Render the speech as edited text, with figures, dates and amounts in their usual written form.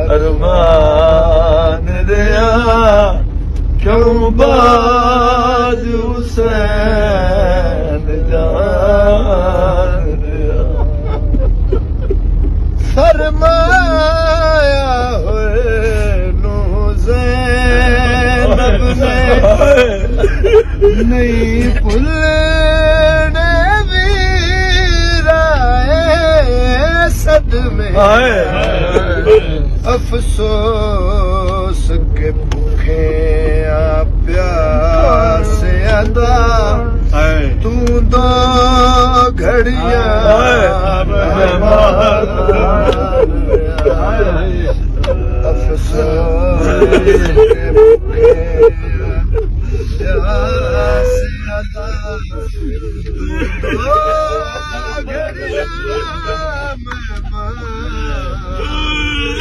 अरमान दिया क्यों बाज हुसैन जान दिया फरमाया हुए नू ज़ैनब ने नहीं भूलने वीराए सदमे अफसोस के भूखे प्यास अदा तू दो घड़िया अफसोस